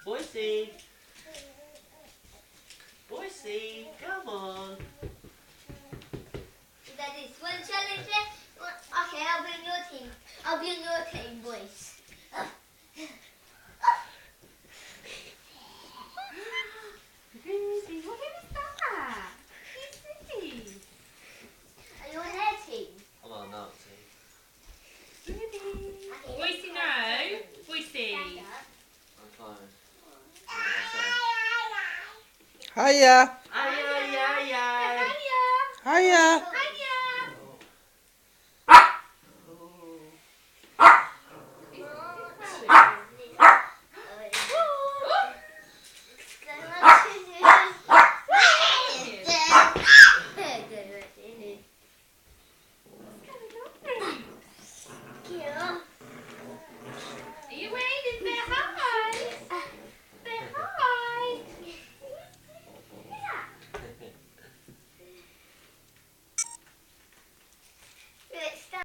Boise. Boise, come on. Daddy, want to challenge it? Okay, I'll be on your team. I'll be on your team, boys. Ruby, what is that? Who's this? Are you on their team? I'm on that team. Ruby. Okay, Boise, no. Boise. I'm fine. Hiya. Aye, aye, aye, aye. Hiya. Hiya.